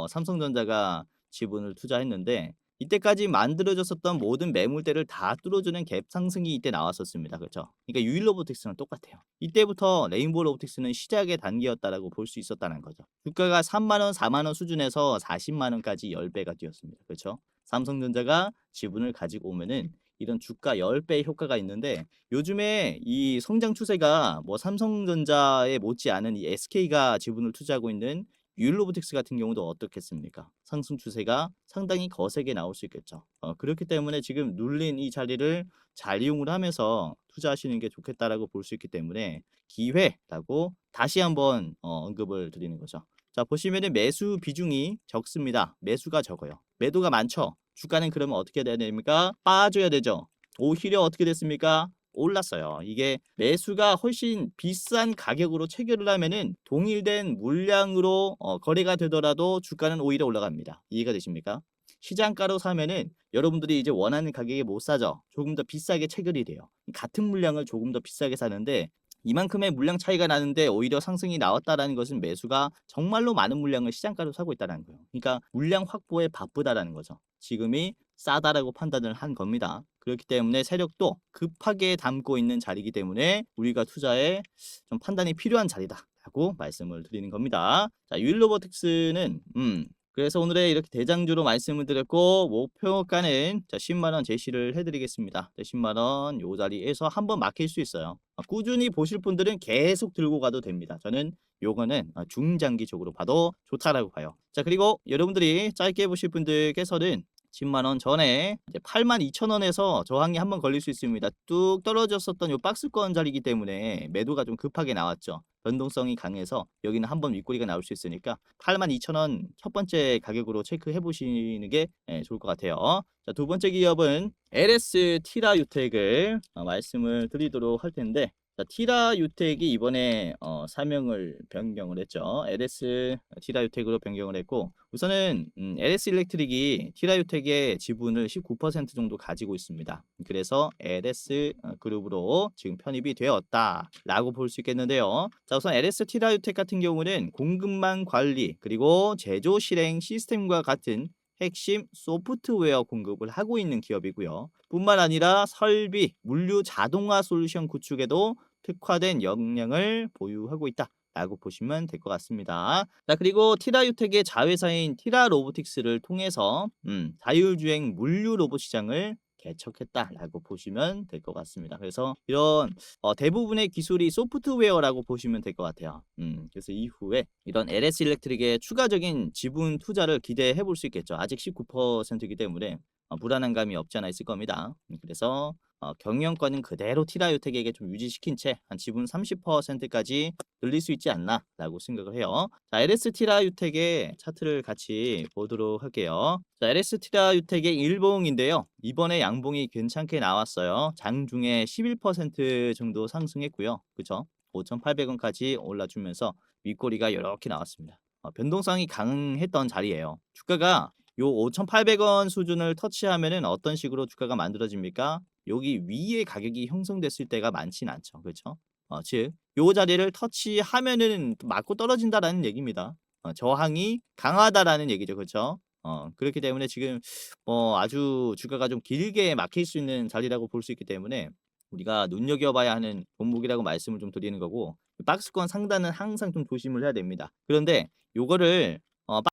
삼성전자가 지분을 투자했는데 이때까지 만들어졌었던 모든 매물대를 다 뚫어주는 갭 상승이 이때 나왔었습니다. 그렇죠? 그러니까 유일 로보틱스는 똑같아요. 이때부터 레인보우 로보틱스는 시작의 단계였다라고 볼 수 있었다는 거죠. 주가가 3만 원, 4만 원 수준에서 40만 원까지 10배가 뛰었습니다. 그렇죠? 삼성전자가 지분을 가지고 오면은 이런 주가 10배 효과가 있는데 요즘에 이 성장 추세가 뭐 삼성전자에 못지않은 이 SK가 지분을 투자하고 있는 유일로보틱스 같은 경우도 어떻겠습니까? 상승 추세가 상당히 거세게 나올 수 있겠죠. 그렇기 때문에 지금 눌린 이 자리를 잘 이용을 하면서 투자하시는 게 좋겠다라고 볼 수 있기 때문에 기회라고 다시 한번 언급을 드리는 거죠. 자, 보시면은 매수 비중이 적습니다. 매수가 적어요. 매도가 많죠. 주가는 그러면 어떻게 돼야 됩니까? 빠져야 되죠. 오히려 어떻게 됐습니까? 올랐어요. 이게 매수가 훨씬 비싼 가격으로 체결을 하면은 동일된 물량으로 거래가 되더라도 주가는 오히려 올라갑니다. 이해가 되십니까? 시장가로 사면은 여러분들이 이제 원하는 가격에 못 사죠. 조금 더 비싸게 체결이 돼요. 같은 물량을 조금 더 비싸게 사는데 이만큼의 물량 차이가 나는데 오히려 상승이 나왔다라는 것은 매수가 정말로 많은 물량을 시장가로 사고 있다는 거예요. 그러니까 물량 확보에 바쁘다라는 거죠. 지금이 싸다라고 판단을 한 겁니다. 그렇기 때문에 세력도 급하게 담고 있는 자리이기 때문에 우리가 투자에 좀 판단이 필요한 자리다라고 말씀을 드리는 겁니다. 자, 유일로보틱스는 그래서 오늘의 이렇게 대장주로 말씀을 드렸고 목표가는 자 10만 원 제시를 해드리겠습니다. 10만 원 요 자리에서 한번 막힐 수 있어요. 꾸준히 보실 분들은 계속 들고 가도 됩니다. 저는 요거는 중장기적으로 봐도 좋다라고 봐요. 자, 그리고 여러분들이 짧게 보실 분들께서는 10만 원 전에 이제 82,000원에서 저항이 한번 걸릴 수 있습니다. 뚝 떨어졌었던 요 박스권 자리이기 때문에 매도가 좀 급하게 나왔죠. 변동성이 강해서 여기는 한번 윗꼬리가 나올 수 있으니까 82,000원 첫 번째 가격으로 체크해 보시는 게 좋을 것 같아요. 자, 두 번째 기업은 LS 티라유텍을 말씀을 드리도록 할 텐데 자, 티라유텍이 이번에 사명을 변경을 했죠. LS 티라유텍으로 변경을 했고 우선은 LS 일렉트릭이 티라유텍의 지분을 19% 정도 가지고 있습니다. 그래서 LS 그룹으로 지금 편입이 되었다라고 볼 수 있겠는데요. 자, 우선 LS 티라유텍 같은 경우는 공급망 관리 그리고 제조 실행 시스템과 같은 핵심 소프트웨어 공급을 하고 있는 기업이고요. 뿐만 아니라 설비, 물류 자동화 솔루션 구축에도 특화된 역량을 보유하고 있다. 라고 보시면 될 것 같습니다. 자, 그리고 티라유텍의 자회사인 티라로보틱스를 통해서 자율주행 물류 로봇 시장을 개척했다라고 보시면 될 것 같습니다. 그래서 이런 대부분의 기술이 소프트웨어라고 보시면 될 것 같아요. 그래서 이후에 이런 LS 일렉트릭의 추가적인 지분 투자를 기대해 볼 수 있겠죠. 아직 19%이기 때문에 불안한 감이 없지 않아 있을 겁니다. 그래서 경영권은 그대로 티라유텍에게 좀 유지시킨 채 한 지분 30%까지 늘릴 수 있지 않나라고 생각을 해요. 자, LS 티라유텍의 차트를 같이 보도록 할게요. 자, LS 티라유텍의 일봉인데요. 이번에 양봉이 괜찮게 나왔어요. 장중에 11% 정도 상승했고요. 그쵸? 5,800원까지 올라주면서 윗꼬리가 이렇게 나왔습니다. 변동성이 강했던 자리예요. 주가가 요 5,800원 수준을 터치하면은 어떤 식으로 주가가 만들어집니까? 여기 위에 가격이 형성됐을 때가 많진 않죠. 그렇죠? 즉, 요 자리를 터치하면은 맞고 떨어진다라는 얘기입니다. 저항이 강하다라는 얘기죠. 그렇죠? 그렇기 때문에 지금 아주 주가가 좀 길게 막힐 수 있는 자리라고 볼 수 있기 때문에 우리가 눈여겨봐야 하는 종목이라고 말씀을 좀 드리는 거고 박스권 상단은 항상 좀 조심을 해야 됩니다. 그런데 요거를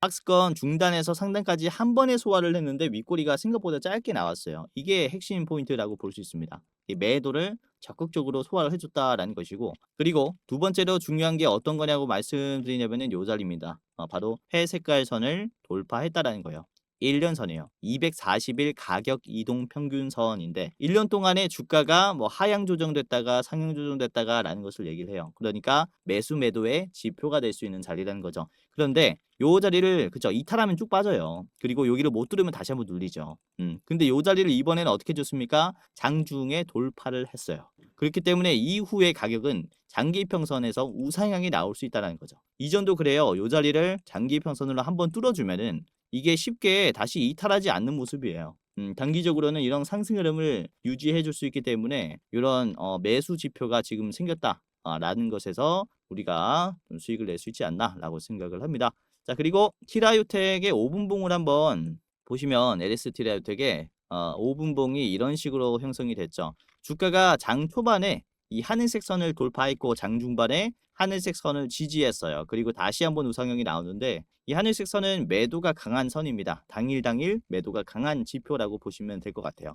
박스권 중단에서 상단까지 한 번에 소화를 했는데 윗꼬리가 생각보다 짧게 나왔어요. 이게 핵심 포인트라고 볼 수 있습니다. 이 매도를 적극적으로 소화를 해줬다라는 것이고, 그리고 두 번째로 중요한 게 어떤 거냐고 말씀드리냐면은 요 자리입니다. 바로 회색깔 선을 돌파했다라는 거예요. 1년 선이에요. 240일 가격 이동 평균 선인데 1년 동안에 주가가 뭐 하향 조정됐다가 상향 조정됐다가라는 것을 얘기를 해요. 그러니까 매수 매도의 지표가 될 수 있는 자리라는 거죠. 그런데 요 자리를 그쵸 이탈하면 쭉 빠져요. 그리고 여기를 못 뚫으면 다시 한번 눌리죠. 근데 요 자리를 이번에는 어떻게 줬습니까? 장중에 돌파를 했어요. 그렇기 때문에 이후의 가격은 장기 이평선에서 우상향이 나올 수 있다는 거죠. 이전도 그래요. 요 자리를 장기 이평선으로 한번 뚫어주면은 이게 쉽게 다시 이탈하지 않는 모습이에요. 단기적으로는 이런 상승 흐름을 유지해 줄 수 있기 때문에 이런 매수 지표가 지금 생겼다. 라는 것에서 우리가 좀 수익을 낼 수 있지 않나라고 생각을 합니다. 자, 그리고 티라유텍의 5분봉을 한번 보시면 LS 티라유텍의 5분봉이 이런 식으로 형성이 됐죠. 주가가 장 초반에 이 하늘색 선을 돌파했고 장 중반에 하늘색 선을 지지했어요. 그리고 다시 한번 우상향이 나오는데 이 하늘색 선은 매도가 강한 선입니다. 당일 매도가 강한 지표라고 보시면 될 것 같아요.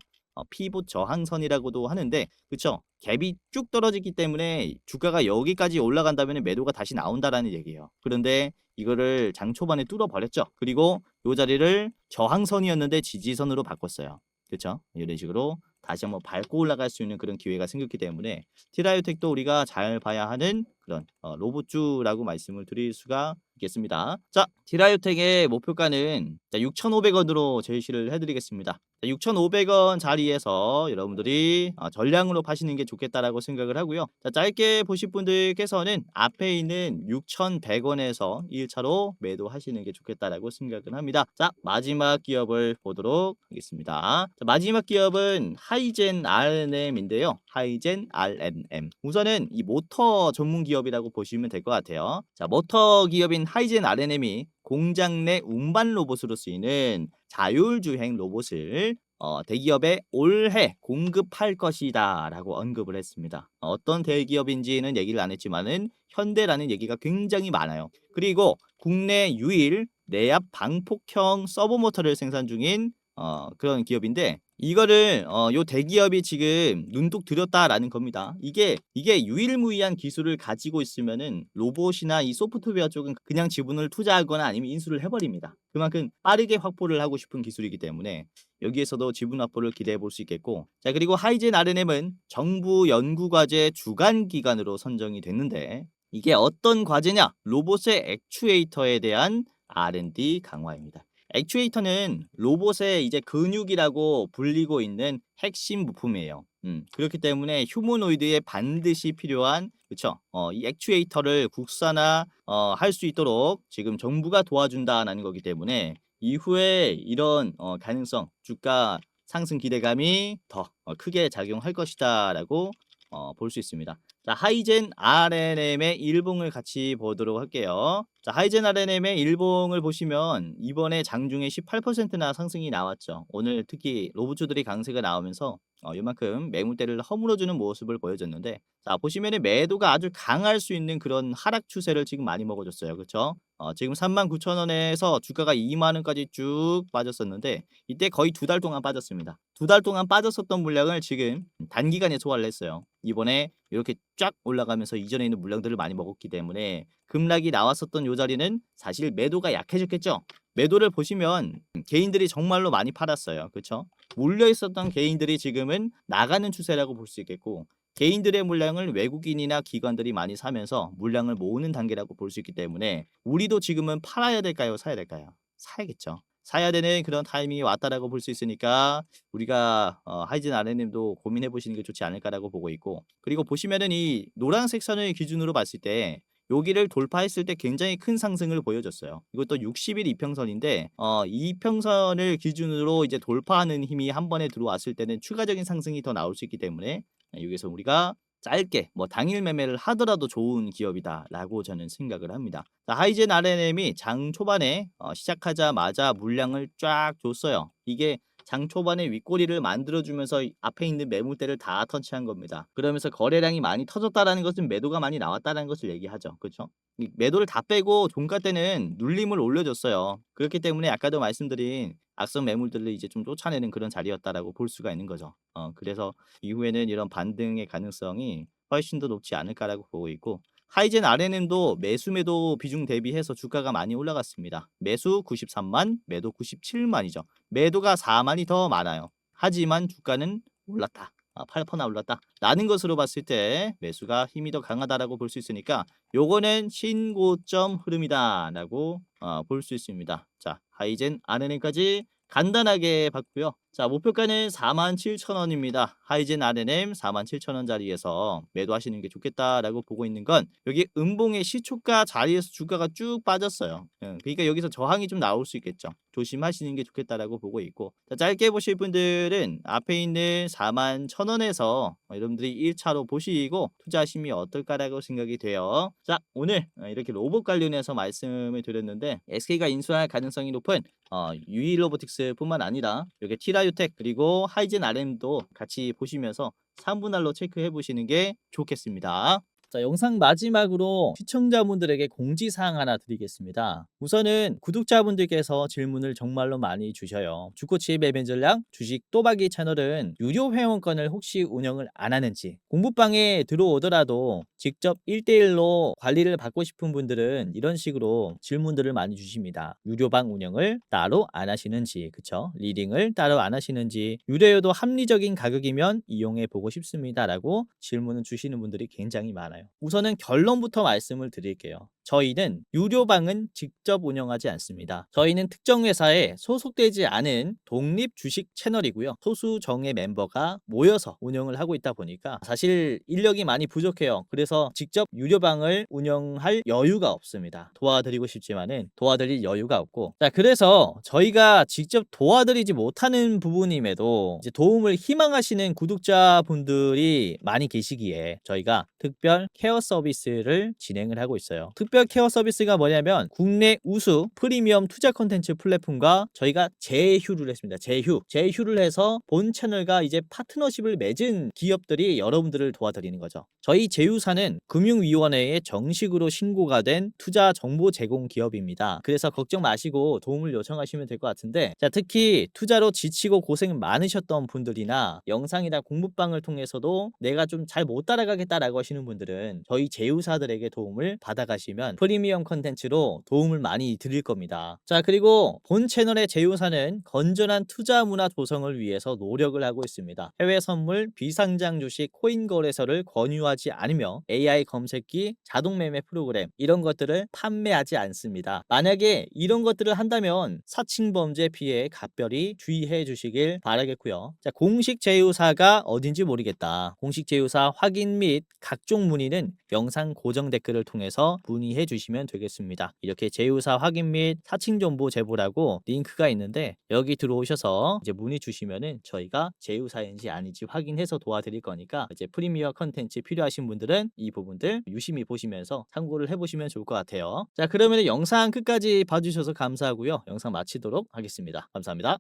피봇 저항선이라고도 하는데 그쵸? 갭이 쭉 떨어지기 때문에 주가가 여기까지 올라간다면 매도가 다시 나온다라는 얘기예요. 그런데 이거를 장 초반에 뚫어버렸죠. 그리고 이 자리를 저항선이었는데 지지선으로 바꿨어요. 그렇죠? 이런 식으로 다시 한번 밟고 올라갈 수 있는 그런 기회가 생겼기 때문에 티라유텍도 우리가 잘 봐야 하는 그런 로봇주라고 말씀을 드릴 수가 있겠습니다. 자, 티라유텍의 목표가는 6,500원으로 제시를 해드리겠습니다. 6,500원 자리에서 여러분들이 전량으로 파시는 게 좋겠다라고 생각을 하고요. 자, 짧게 보실 분들께서는 앞에 있는 6,100원에서 1차로 매도하시는 게 좋겠다라고 생각을 합니다. 자, 마지막 기업을 보도록 하겠습니다. 자, 마지막 기업은 하이젠 RNM인데요. 하이젠 RNM. 우선은 이 모터 전문 기업이라고 보시면 될 것 같아요. 자, 모터 기업인 하이젠 RNM이 공장 내 운반 로봇으로 쓰이는 자율주행 로봇을 대기업에 올해 공급할 것이다 라고 언급을 했습니다. 어떤 대기업인지는 얘기를 안 했지만은 현대라는 얘기가 굉장히 많아요. 그리고 국내 유일 내압 방폭형 서브모터를 생산 중인 그런 기업인데 이거를 요 대기업이 지금 눈독 들였다라는 겁니다. 이게 유일무이한 기술을 가지고 있으면은 로봇이나 이 소프트웨어 쪽은 그냥 지분을 투자하거나 아니면 인수를 해버립니다. 그만큼 빠르게 확보를 하고 싶은 기술이기 때문에 여기에서도 지분 확보를 기대해 볼 수 있겠고, 자, 그리고 하이젠 RNM은 정부 연구과제 주간 기관으로 선정이 됐는데 이게 어떤 과제냐? 로봇의 액추에이터에 대한 R&D 강화입니다. 액추에이터는 로봇의 이제 근육이라고 불리고 있는 핵심 부품이에요. 그렇기 때문에 휴머노이드에 반드시 필요한 그쵸? 이 액추에이터를 국산화 할 수 있도록 지금 정부가 도와준다는 거기 때문에 이후에 이런 가능성, 주가 상승 기대감이 더 크게 작용할 것이다라고 볼 수 있습니다. 자, 하이젠 RNM의 일봉을 같이 보도록 할게요. 자, 하이젠 RNM의 일봉을 보시면 이번에 장중에 18%나 상승이 나왔죠. 오늘 특히 로봇주들이 강세가 나오면서 이만큼 매물대를 허물어주는 모습을 보여줬는데, 자, 보시면은 매도가 아주 강할 수 있는 그런 하락 추세를 지금 많이 먹어줬어요. 그렇죠? 지금 39,000원에서 주가가 2만 원까지 쭉 빠졌었는데 이때 거의 2달 동안 빠졌습니다. 2달 동안 빠졌었던 물량을 지금 단기간에 소화를 했어요. 이번에 이렇게 쫙 올라가면서 이전에 있는 물량들을 많이 먹었기 때문에 급락이 나왔었던 요 자리는 사실 매도가 약해졌겠죠. 매도를 보시면 개인들이 정말로 많이 팔았어요. 그렇죠? 몰려 있었던 개인들이 지금은 나가는 추세라고 볼 수 있겠고, 개인들의 물량을 외국인이나 기관들이 많이 사면서 물량을 모으는 단계라고 볼 수 있기 때문에 우리도 지금은 팔아야 될까요? 사야 될까요? 사야겠죠. 사야 되는 그런 타이밍이 왔다라고 볼 수 있으니까 우리가 하이젠 RNM도 고민해 보시는 게 좋지 않을까라고 보고 있고, 그리고 보시면은 이 노란색 선을 기준으로 봤을 때 여기를 돌파했을 때 굉장히 큰 상승을 보여줬어요. 이것도 60일 이평선인데 이평선을 기준으로 이제 돌파하는 힘이 한 번에 들어왔을 때는 추가적인 상승이 더 나올 수 있기 때문에 여기서 우리가 짧게 뭐 당일 매매를 하더라도 좋은 기업이다라고 저는 생각을 합니다. 자, 하이젠 RNM이 장 초반에 시작하자마자 물량을 쫙 줬어요. 이게 장 초반에 윗꼬리를 만들어주면서 앞에 있는 매물대를 다 터치한 겁니다. 그러면서 거래량이 많이 터졌다라는 것은 매도가 많이 나왔다는 것을 얘기하죠. 그렇죠? 이 매도를 다 빼고 종가 때는 눌림을 올려줬어요. 그렇기 때문에 아까도 말씀드린 악성 매물들을 이제 좀 쫓아내는 그런 자리였다라고 볼 수가 있는 거죠. 그래서 이후에는 이런 반등의 가능성이 훨씬 더 높지 않을까라고 보고 있고, 하이젠 RNM도 매수 매도 비중 대비해서 주가가 많이 올라갔습니다. 매수 93만, 매도 97만이죠. 매도가 4만이 더 많아요. 하지만 주가는 올랐다. 8%나 올랐다. 라는 것으로 봤을 때 매수가 힘이 더 강하다라고 볼 수 있으니까 요거는 신고점 흐름이다라고 볼 수 있습니다. 자, 하이젠 RNM까지 간단하게 봤고요. 자, 목표가는 47,000원입니다. 하이젠 RNM 47,000원 자리에서 매도하시는 게 좋겠다라고 보고 있는 건, 여기 음봉의 시초가 자리에서 주가가 쭉 빠졌어요. 그러니까 여기서 저항이 좀 나올 수 있겠죠. 조심하시는 게 좋겠다라고 보고 있고, 자, 짧게 보실 분들은 앞에 있는 41,000원에서 여러분들이 1차로 보시고 투자하시면 어떨까라고 생각이 돼요. 자, 오늘 이렇게 로봇 관련해서 말씀을 드렸는데, SK가 인수할 가능성이 높은 유이로보틱스뿐만 아니라 여기 티라유텍 그리고 하이젠 RM도 같이 보시면서 3분할로 체크해 보시는 게 좋겠습니다. 자, 영상 마지막으로 시청자분들에게 공지사항 하나 드리겠습니다. 우선은 구독자분들께서 질문을 정말로 많이 주셔요. 주코치 매매 전략 주식 또박이 채널은 유료 회원권을 혹시 운영을 안 하는지, 공부방에 들어오더라도 직접 1대1로 관리를 받고 싶은 분들은 이런 식으로 질문들을 많이 주십니다. 유료방 운영을 따로 안 하시는지, 그쵸? 리딩을 따로 안 하시는지, 유료여도 합리적인 가격이면 이용해 보고 싶습니다라고 질문을 주시는 분들이 굉장히 많아요. 우선은 결론부터 말씀을 드릴게요. 저희는 유료방은 직접 운영하지 않습니다. 저희는 특정 회사에 소속되지 않은 독립 주식 채널이고요. 소수 정예 멤버가 모여서 운영을 하고 있다 보니까 사실 인력이 많이 부족해요. 그래서 직접 유료방을 운영할 여유가 없습니다. 도와드리고 싶지만은 도와드릴 여유가 없고, 자, 그래서 저희가 직접 도와드리지 못하는 부분임에도 이제 도움을 희망하시는 구독자분들이 많이 계시기에 저희가 특별 케어 서비스를 진행을 하고 있어요. 특별 케어 서비스가 뭐냐면 국내 우수 프리미엄 투자 콘텐츠 플랫폼과 저희가 제휴를 했습니다. 제휴를 해서 본 채널과 이제 파트너십을 맺은 기업들이 여러분들을 도와드리는 거죠. 저희 제휴사는 금융위원회에 정식으로 신고가 된 투자 정보 제공 기업입니다. 그래서 걱정 마시고 도움을 요청하시면 될 것 같은데, 자, 특히 투자로 지치고 고생 많으셨던 분들이나 영상이나 공부방을 통해서도 내가 좀 잘 못 따라가겠다라고 하시는 분들은 저희 제휴사들에게 도움을 받아가시면 프리미엄 컨텐츠로 도움을 많이 드릴 겁니다. 자, 그리고 본 채널의 제휴사는 건전한 투자 문화 조성을 위해서 노력을 하고 있습니다. 해외 선물, 비상장 주식, 코인 거래소를 권유하지 않으며 AI 검색기, 자동 매매 프로그램 이런 것들을 판매하지 않습니다. 만약에 이런 것들을 한다면 사칭 범죄 피해에 각별히 주의해 주시길 바라겠고요. 자, 공식 제휴사가 어딘지 모르겠다. 공식 제휴사 확인 및 각종 문의는 영상 고정 댓글을 통해서 문의해 주시면 되겠습니다. 이렇게 제휴사 확인 및 사칭 정보 제보라고 링크가 있는데 여기 들어오셔서 이제 문의 주시면은 저희가 제휴사인지 아닌지 확인해서 도와드릴 거니까, 이제 프리미어 컨텐츠 필요하신 분들은 이 부분들 유심히 보시면서 참고를 해보시면 좋을 것 같아요. 자, 그러면 영상 끝까지 봐주셔서 감사하고요. 영상 마치도록 하겠습니다. 감사합니다.